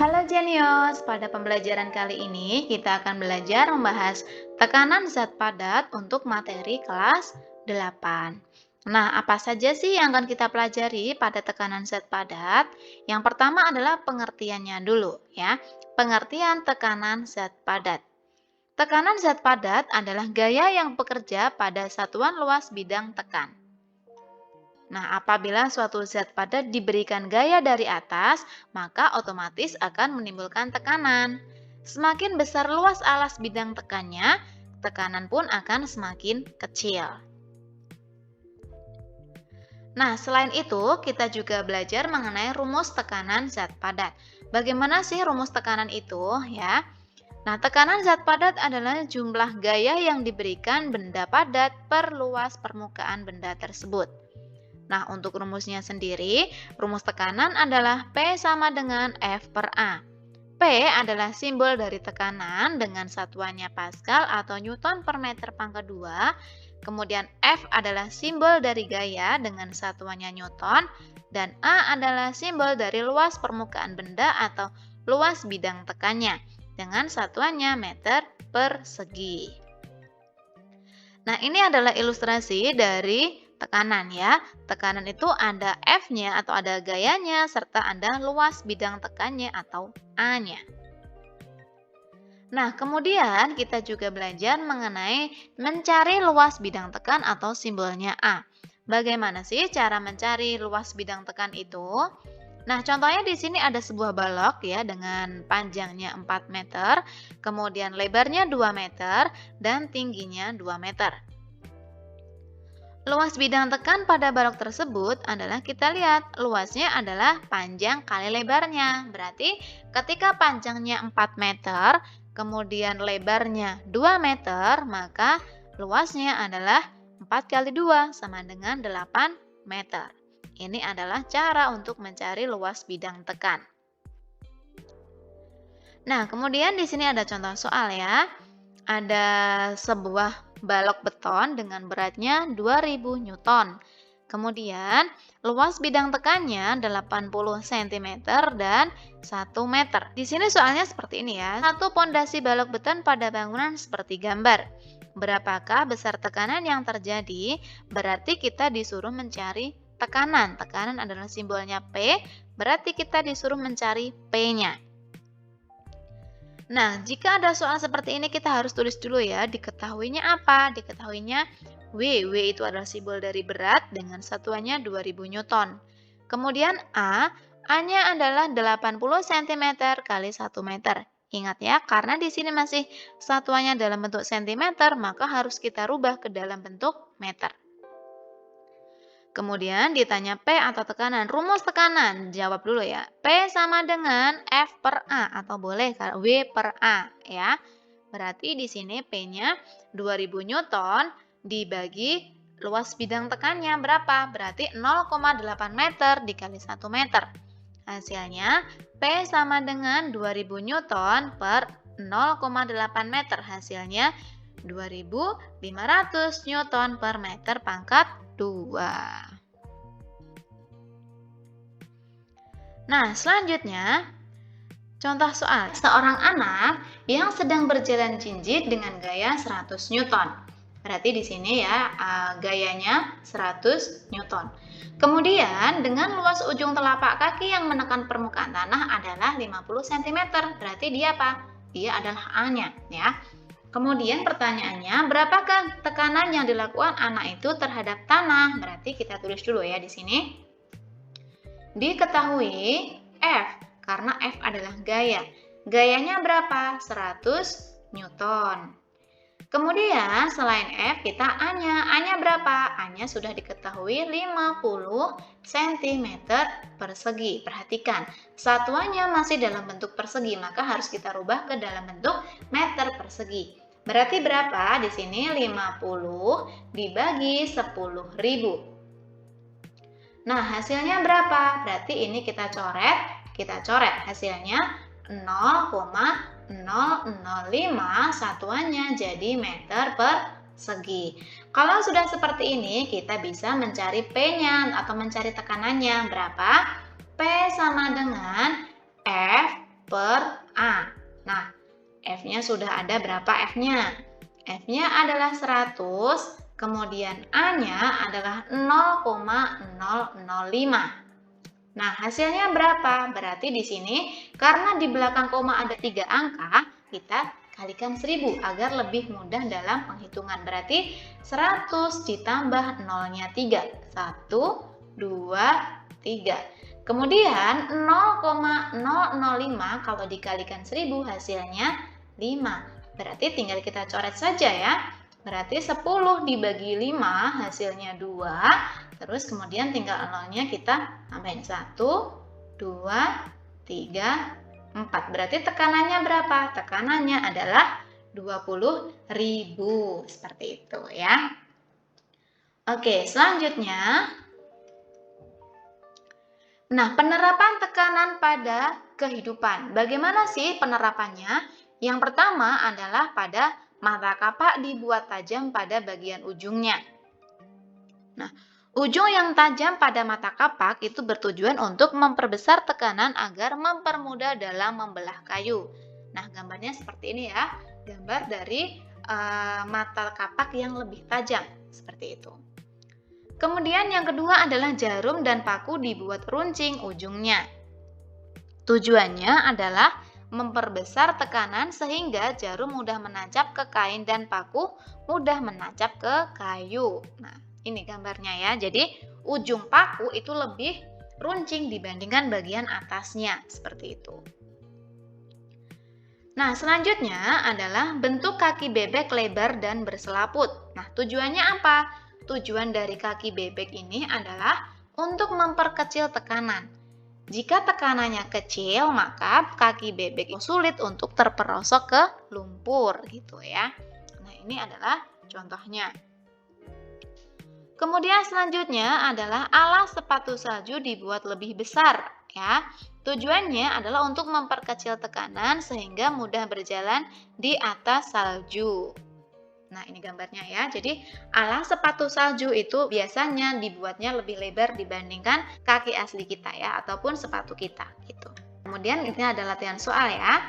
Halo Jenius, pada pembelajaran kali ini kita akan belajar membahas tekanan zat padat untuk materi kelas 8. Nah, apa saja sih yang akan kita pelajari pada tekanan zat padat? Yang pertama adalah pengertiannya dulu ya. Pengertian tekanan zat padat. Tekanan zat padat adalah gaya yang bekerja pada satuan luas bidang tekan. Nah, apabila suatu zat padat diberikan gaya dari atas, maka otomatis akan menimbulkan tekanan. Semakin besar luas alas bidang tekannya, tekanan pun akan semakin kecil. Nah, selain itu, kita juga belajar mengenai rumus tekanan zat padat. Bagaimana sih rumus tekanan itu, ya? Nah, tekanan zat padat adalah jumlah gaya yang diberikan benda padat per luas permukaan benda tersebut. Nah, untuk rumusnya sendiri, rumus tekanan adalah P sama dengan F per A. P adalah simbol dari tekanan dengan satuannya Pascal atau Newton per meter pangkat 2. Kemudian F adalah simbol dari gaya dengan satuannya Newton. Dan A adalah simbol dari luas permukaan benda atau luas bidang tekannya dengan satuannya meter persegi. Nah, ini adalah ilustrasi dari tekanan ya. Tekanan itu ada F-nya atau ada gayanya serta ada luas bidang tekannya atau A-nya. Nah, kemudian kita juga belajar mengenai mencari luas bidang tekan atau simbolnya A. Bagaimana sih cara mencari luas bidang tekan itu? Nah, contohnya di sini ada sebuah balok ya dengan panjangnya 4 meter, kemudian lebarnya 2 meter dan tingginya 2 meter. Luas bidang tekan pada balok tersebut adalah kita lihat luasnya adalah panjang kali lebarnya. Berarti ketika panjangnya 4 meter, kemudian lebarnya 2 meter, maka luasnya adalah 4 kali 2 sama dengan 8 meter. Ini adalah cara untuk mencari luas bidang tekan. Nah, kemudian di sini ada contoh soal ya. Ada sebuah balok beton dengan beratnya 2000 Newton. Kemudian, luas bidang tekannya 80 cm dan 1 meter. Di sini soalnya seperti ini ya. Satu pondasi balok beton pada bangunan seperti gambar. Berapakah besar tekanan yang terjadi? Berarti kita disuruh mencari tekanan. Tekanan adalah simbolnya P, berarti kita disuruh mencari P-nya. Nah, jika ada soal seperti ini kita harus tulis dulu ya, diketahuinya apa? Diketahuinya W. W itu adalah simbol dari berat dengan satuannya 2000 Newton. Kemudian A-nya adalah 80 cm kali 1 meter. Ingat ya, karena di sini masih satuannya dalam bentuk cm, maka harus kita rubah ke dalam bentuk meter. Kemudian ditanya P atau tekanan. Rumus tekanan, jawab dulu ya. P sama dengan F per A atau boleh W per A ya. Berarti di sini P-nya 2000 Newton dibagi luas bidang tekannya berapa? Berarti 0,8 meter dikali 1 meter. Hasilnya P sama dengan 2000 Newton per 0,8 meter. Hasilnya 2500 Newton per meter pangkat 2. Nah, selanjutnya contoh soal. Seorang anak yang sedang berjalan jinjit dengan gaya 100 Newton. Berarti di sini ya gayanya 100 Newton. Kemudian dengan luas ujung telapak kaki yang menekan permukaan tanah adalah 50 cm. Berarti dia apa? Dia adalah A-nya ya. Kemudian pertanyaannya, berapakah tekanan yang dilakukan anak itu terhadap tanah? Berarti kita tulis dulu ya di sini. Diketahui F, karena F adalah gaya. Gayanya berapa? 100 Newton. Kemudian selain F, kita A-nya. A-nya berapa? A-nya sudah diketahui 50 cm persegi. Perhatikan, satuannya masih dalam bentuk persegi, maka harus kita rubah ke dalam bentuk meter persegi. Berarti berapa? Di sini 50 dibagi 10.000. Nah, hasilnya berapa? Berarti ini kita coret hasilnya 0,005 satuannya jadi meter persegi. Kalau sudah seperti ini, kita bisa mencari P-nya atau mencari tekanannya berapa? P sama dengan F per A. Nah, F-nya sudah ada, berapa F-nya? F-nya adalah 100, kemudian A-nya adalah 0,005. Nah, hasilnya berapa? Berarti di sini, karena di belakang koma ada 3 angka, kita kalikan 1000 agar lebih mudah dalam penghitungan. Berarti 100 ditambah 0-nya 3. 1, 2, 3. Kemudian 0,005 kalau dikalikan 1000 hasilnya 5. Berarti tinggal kita coret saja ya. Berarti 10 dibagi 5 hasilnya 2. Terus kemudian tinggal 0-nya kita tambahin 1, 2, 3, 4. Berarti tekanannya berapa? Tekanannya adalah 20.000. Seperti itu ya. Oke, selanjutnya. Nah, penerapan tekanan pada kehidupan. Bagaimana sih penerapannya? Yang pertama adalah pada mata kapak dibuat tajam pada bagian ujungnya. Nah, ujung yang tajam pada mata kapak itu bertujuan untuk memperbesar tekanan agar mempermudah dalam membelah kayu. Nah, gambarnya seperti ini ya. Gambar dari mata kapak yang lebih tajam. Seperti itu. Kemudian yang kedua adalah jarum dan paku dibuat runcing ujungnya. Tujuannya adalah memperbesar tekanan sehingga jarum mudah menancap ke kain dan paku mudah menancap ke kayu. Nah, ini gambarnya ya. Jadi ujung paku itu lebih runcing dibandingkan bagian atasnya. Seperti itu. Nah, selanjutnya adalah bentuk kaki bebek lebar dan berselaput. Nah, tujuannya apa? Tujuan dari kaki bebek ini adalah untuk memperkecil tekanan. Jika tekanannya kecil, maka kaki bebek sulit untuk terperosok ke lumpur gitu ya. Nah, ini adalah contohnya. Kemudian selanjutnya adalah alas sepatu salju dibuat lebih besar ya. Tujuannya adalah untuk memperkecil tekanan sehingga mudah berjalan di atas salju. Nah, ini gambarnya ya. Jadi, alas sepatu salju itu biasanya dibuatnya lebih lebar dibandingkan kaki asli kita ya, ataupun sepatu kita gitu. Kemudian ini ada latihan soal ya.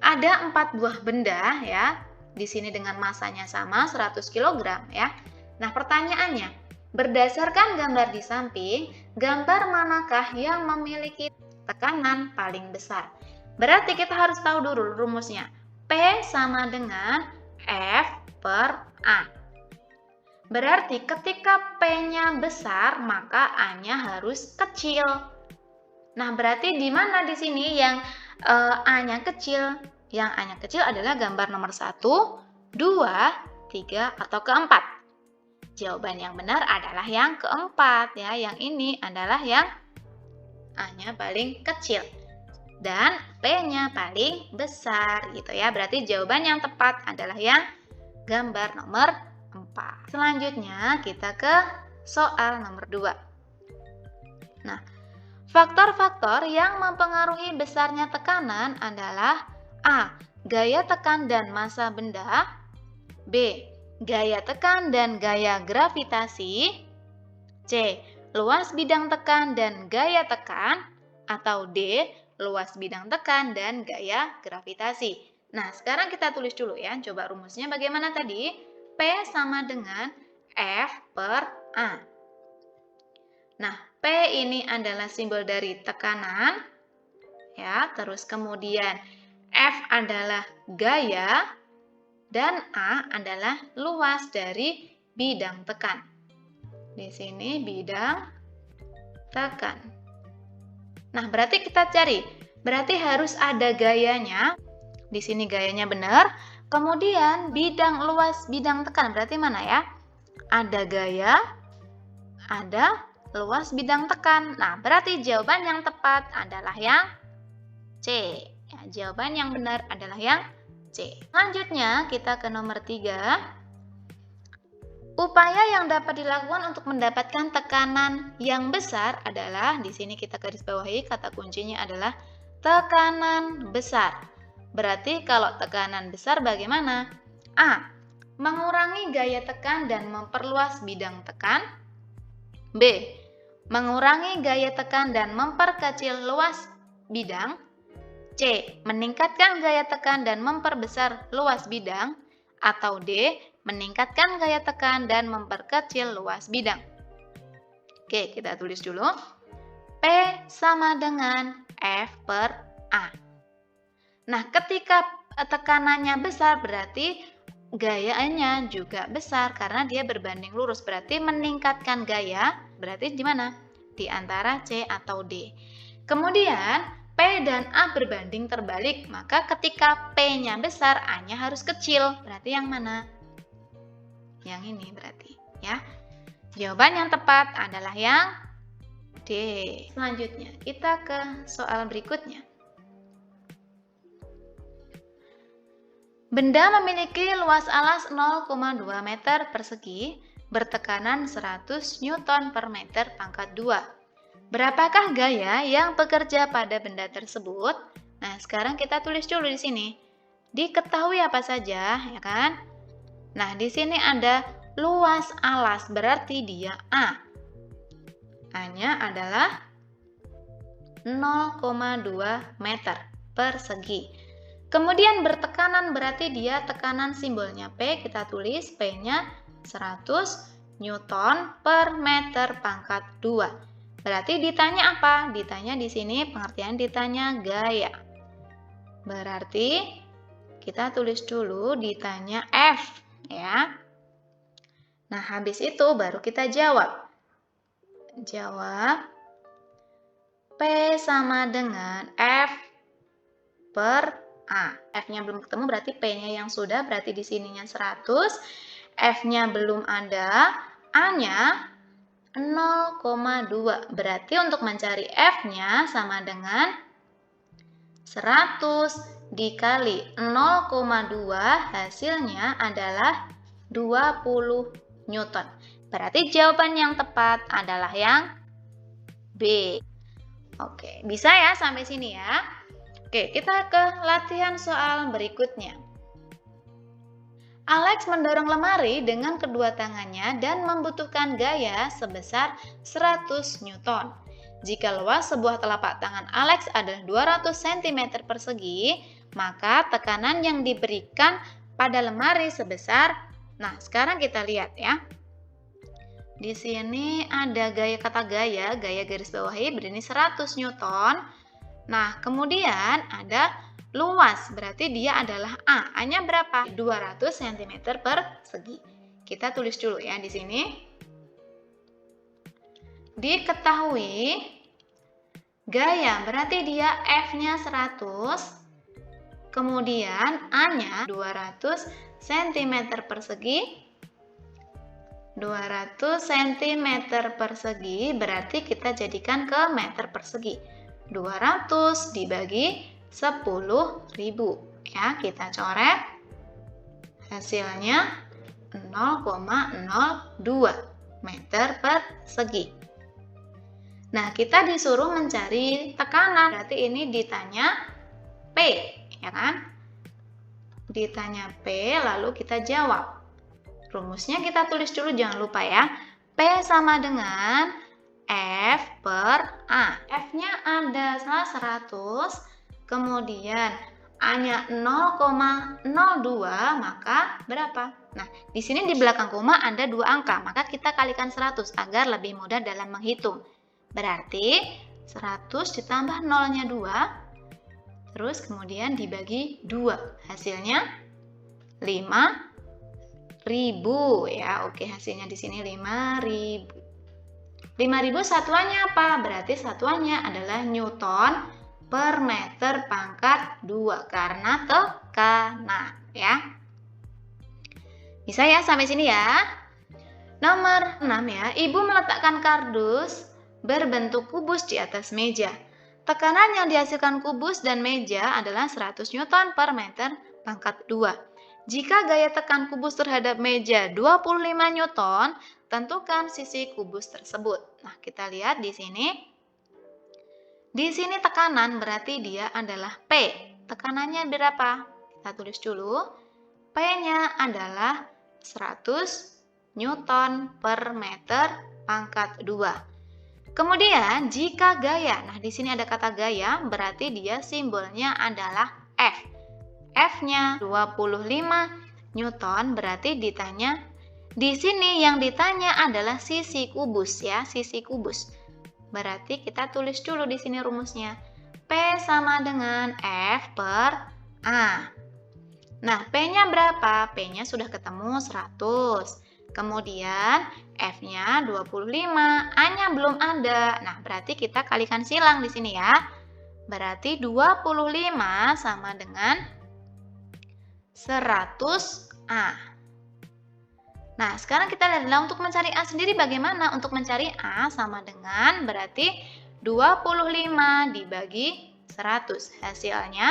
Ada 4 buah benda ya. Di sini dengan masanya sama 100 kg ya. Nah, pertanyaannya, berdasarkan gambar di samping, gambar manakah yang memiliki tekanan paling besar? Berarti kita harus tahu dulu rumusnya. P sama dengan F per A. Berarti ketika P-nya besar, maka A-nya harus kecil. Nah, berarti di mana di sini yang A-nya kecil? Yang A-nya kecil adalah gambar nomor 1, 2, 3, atau keempat. Jawaban yang benar adalah yang keempat ya. Yang ini adalah yang A-nya paling kecil dan P-nya paling besar gitu ya. Berarti jawaban yang tepat adalah yang gambar nomor 4. Selanjutnya kita ke soal nomor 2. Nah, faktor-faktor yang mempengaruhi besarnya tekanan adalah A. Gaya tekan dan massa benda, B. Gaya tekan dan gaya gravitasi, C. Luas bidang tekan dan gaya tekan, atau D. Luas bidang tekan dan gaya gravitasi. Nah, sekarang kita tulis dulu ya. Coba rumusnya bagaimana tadi? P sama dengan F per A. Nah, P ini adalah simbol dari tekanan. Ya, terus kemudian F adalah gaya dan A adalah luas dari bidang tekan. Di sini bidang tekan. Nah, berarti kita cari. Berarti harus ada gayanya. Di sini gayanya benar. Kemudian bidang luas bidang tekan berarti mana ya? Ada gaya, ada luas bidang tekan. Nah, berarti jawaban yang tepat adalah yang C. Ya, jawaban yang benar adalah yang C. Selanjutnya kita ke nomor 3. Upaya yang dapat dilakukan untuk mendapatkan tekanan yang besar adalah, di sini kita garis bawahi kata kuncinya adalah tekanan besar. Berarti kalau tekanan besar bagaimana? A. Mengurangi gaya tekan dan memperluas bidang tekan. B. Mengurangi gaya tekan dan memperkecil luas bidang. C. Meningkatkan gaya tekan dan memperbesar luas bidang. Atau D. Meningkatkan gaya tekan dan memperkecil luas bidang. Oke, kita tulis dulu. P sama dengan F per A. Nah, ketika tekanannya besar berarti gayanya juga besar karena dia berbanding lurus. Berarti meningkatkan gaya berarti di mana? Di antara C atau D. Kemudian P dan A berbanding terbalik, maka ketika P-nya besar, A-nya harus kecil. Berarti yang mana? Yang ini berarti, ya. Jawaban yang tepat adalah yang D. Selanjutnya, kita ke soal berikutnya. Benda memiliki luas alas 0,2 meter persegi, bertekanan 100 Newton per meter pangkat 2. Berapakah gaya yang bekerja pada benda tersebut? Nah, sekarang kita tulis dulu di sini. Diketahui apa saja, ya kan? Nah, di sini ada luas alas, berarti dia A. A-nya adalah 0,2 meter persegi. Kemudian bertekanan berarti dia tekanan simbolnya P, kita tulis P-nya 100 Newton per meter pangkat 2. Berarti ditanya apa? Ditanya di sini pengertian ditanya gaya. Berarti kita tulis dulu ditanya F, ya. Nah, habis itu baru kita jawab. Jawab P sama dengan F per A. F-nya belum ketemu berarti P-nya yang sudah, berarti di sininya 100. F-nya belum ada, A-nya 0,2. Berarti untuk mencari F-nya sama dengan 100 dikali 0,2, hasilnya adalah 20 Newton. Berarti jawaban yang tepat adalah yang B. Oke, bisa ya sampai sini ya? Oke, kita ke latihan soal berikutnya. Alex mendorong lemari dengan kedua tangannya dan membutuhkan gaya sebesar 100 Newton. Jika luas sebuah telapak tangan Alex adalah 200 cm persegi, maka tekanan yang diberikan pada lemari sebesar, nah sekarang kita lihat ya. Di sini ada gaya kata gaya garis bawahi berdiri 100 Newton. Nah, kemudian ada luas, berarti dia adalah A. A-nya berapa? 200 cm persegi. Kita tulis dulu ya di sini. Diketahui gaya, berarti dia F-nya 100. Kemudian A-nya 200 cm persegi. 200 cm persegi berarti kita jadikan ke meter persegi. 200 dibagi 10.000 ya, kita coret hasilnya 0,02 meter persegi. Nah, kita disuruh mencari tekanan, berarti ini ditanya P, ya kan? Ditanya P, lalu kita jawab. Rumusnya kita tulis dulu, jangan lupa ya. P sama dengan F per A. F-nya ada 100, kemudian A-nya 0,02, maka berapa? Nah, di sini di belakang koma ada dua angka, maka kita kalikan 100 agar lebih mudah dalam menghitung. Berarti 100 ditambah 0-nya 2, terus kemudian dibagi 2. Hasilnya 5.000 ya. Oke, hasilnya di sini 5.000. 5.000 satuannya apa? Berarti satuannya adalah Newton per meter pangkat 2 karena tekanan ya. Bisa ya sampai sini ya? Nomor 6 ya, ibu meletakkan kardus berbentuk kubus di atas meja. Tekanan yang dihasilkan kubus dan meja adalah 100 Newton per meter pangkat 2. Jika gaya tekan kubus terhadap meja 25 Newton, tentukan sisi kubus tersebut. Nah, kita lihat di sini. Di sini tekanan berarti dia adalah P. Tekanannya berapa? Kita tulis dulu. P-nya adalah 100 Newton per meter pangkat 2. Kemudian jika gaya, nah di sini ada kata gaya, berarti dia simbolnya adalah F. F-nya 25 Newton, berarti ditanya di sini yang ditanya adalah sisi kubus ya, sisi kubus. Berarti kita tulis dulu di sini rumusnya. P sama dengan F per A. Nah, P-nya berapa? P-nya sudah ketemu 100. Kemudian F-nya 25, A-nya belum ada. Nah, berarti kita kalikan silang di sini ya. Berarti 25 sama dengan 100A. Nah, sekarang kita lihat untuk mencari A sendiri bagaimana? Untuk mencari A sama dengan berarti 25 dibagi 100. Hasilnya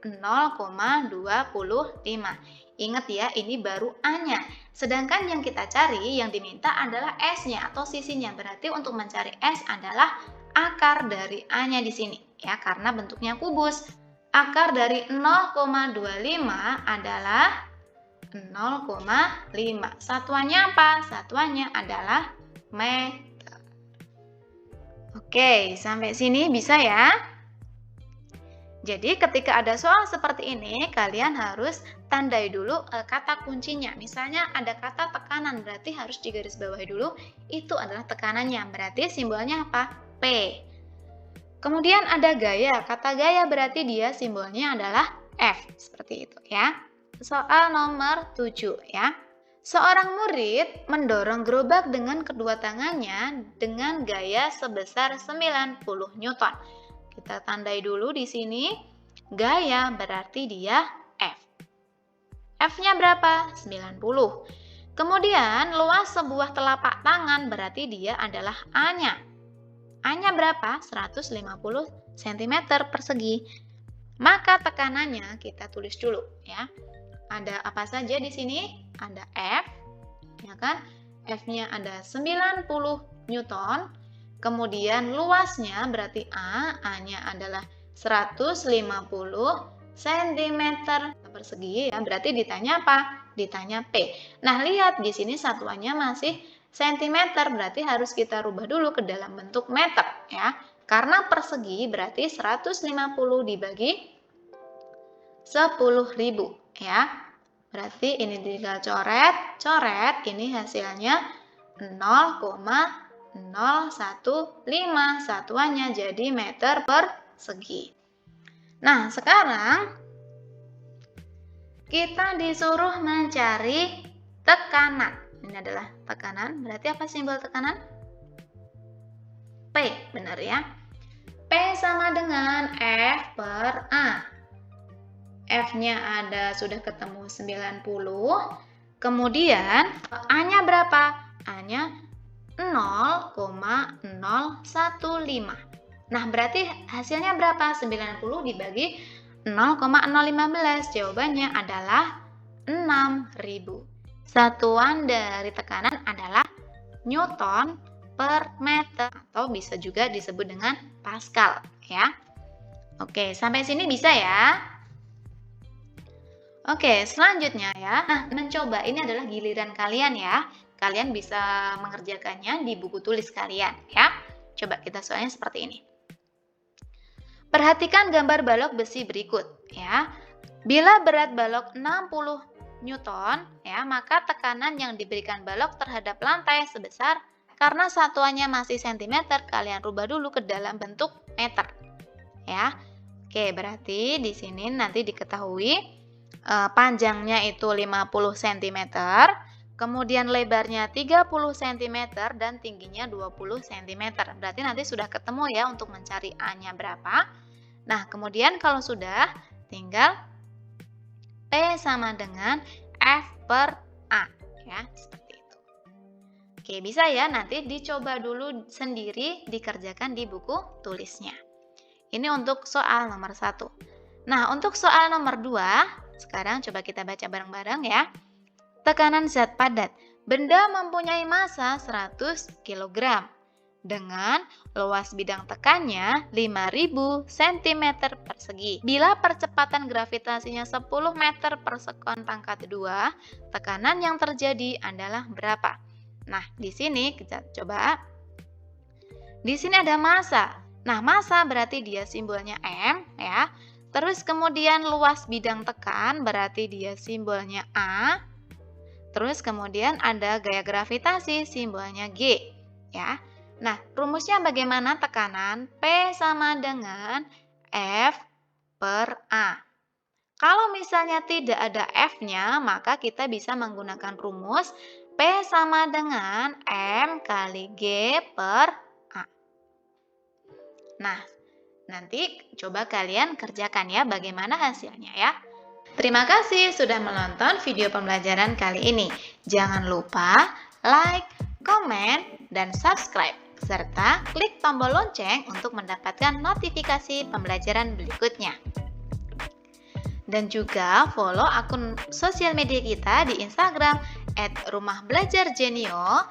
0,25. Ingat ya, ini baru A-nya. Sedangkan yang kita cari, yang diminta adalah S-nya atau sisinya. Berarti untuk mencari S adalah akar dari A-nya di sini. Ya, karena bentuknya kubus. Akar dari 0,25 adalah 0,5. Satuannya apa? Satuannya adalah meter. Oke, sampai sini bisa ya? Jadi ketika ada soal seperti ini, kalian harus tandai dulu kata kuncinya. Misalnya ada kata tekanan, berarti harus digarisbawahi dulu. Itu adalah tekanannya, berarti simbolnya apa? P. Kemudian ada gaya. Kata gaya berarti dia simbolnya adalah F. Seperti itu ya. Soal nomor 7 ya. Seorang murid mendorong gerobak dengan kedua tangannya dengan gaya sebesar 90 Newton. Kita tandai dulu di sini. Gaya berarti dia F. F-nya berapa? 90. Kemudian luas sebuah telapak tangan berarti dia adalah A-nya. A-nya berapa? 150 cm persegi. Maka tekanannya kita tulis dulu ya. Ada apa saja di sini? Ada F, ya kan? F-nya ada 90 Newton. Kemudian luasnya berarti A-nya adalah 150 cm persegi ya. Berarti ditanya apa? Ditanya P. Nah, lihat di sini satuannya masih cm, berarti harus kita rubah dulu ke dalam bentuk meter ya. Karena persegi berarti 150 dibagi 10.000 ya. Berarti ini tinggal coret, ini hasilnya 0,015 satuannya jadi meter persegi. Nah, sekarang kita disuruh mencari tekanan. Ini adalah tekanan, berarti apa simbol tekanan? P, benar ya. P sama dengan F per A. F-nya ada sudah ketemu 90. Kemudian A-nya berapa? A-nya 0,015. Nah, berarti hasilnya berapa? 90 dibagi 0,015. Jawabannya adalah 6.000. Satuan dari tekanan adalah Newton per meter atau bisa juga disebut dengan Pascal ya. Oke, sampai sini bisa ya? Oke, selanjutnya ya. Nah, mencoba ini adalah giliran kalian ya. Kalian bisa mengerjakannya di buku tulis kalian ya. Coba kita soalnya seperti ini. Perhatikan gambar balok besi berikut ya. Bila berat balok 60 Newton ya, maka tekanan yang diberikan balok terhadap lantai sebesar, karena satuannya masih cm, kalian rubah dulu ke dalam bentuk meter ya. Oke, berarti di sini nanti diketahui panjangnya itu 50 cm, kemudian lebarnya 30 cm dan tingginya 20 cm. Berarti nanti sudah ketemu ya untuk mencari A-nya berapa. Nah, kemudian kalau sudah, tinggal P sama dengan F per A ya, seperti itu. Oke, bisa ya, nanti dicoba dulu sendiri dikerjakan di buku tulisnya. Ini untuk soal nomor 1. Nah, untuk soal nomor 2, sekarang coba kita baca bareng-bareng ya. Tekanan zat padat. Benda mempunyai massa 100 kg dengan luas bidang tekannya 5000 cm persegi. Bila percepatan gravitasinya 10 meter per sekon pangkat 2, tekanan yang terjadi adalah berapa? Nah, di sini kita coba. Di sini ada massa. Nah, massa berarti dia simbolnya M ya. Terus kemudian luas bidang tekan berarti dia simbolnya A. Terus kemudian ada gaya gravitasi simbolnya G ya. Nah, rumusnya bagaimana tekanan P sama dengan F per A. Kalau misalnya tidak ada F-nya, maka kita bisa menggunakan rumus P sama dengan M kali G per A. Nah, nanti coba kalian kerjakan ya bagaimana hasilnya ya. Terima kasih sudah menonton video pembelajaran kali ini. Jangan lupa like, komen, dan subscribe, serta klik tombol lonceng untuk mendapatkan notifikasi pembelajaran berikutnya. Dan juga follow akun sosial media kita di Instagram @rumahbelajarjenio,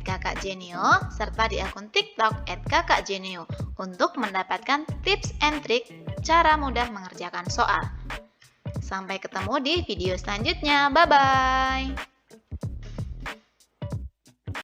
@kakakjenio, serta di akun TikTok @kakakjenio untuk mendapatkan tips and trik cara mudah mengerjakan soal. Sampai ketemu di video selanjutnya. Bye-bye.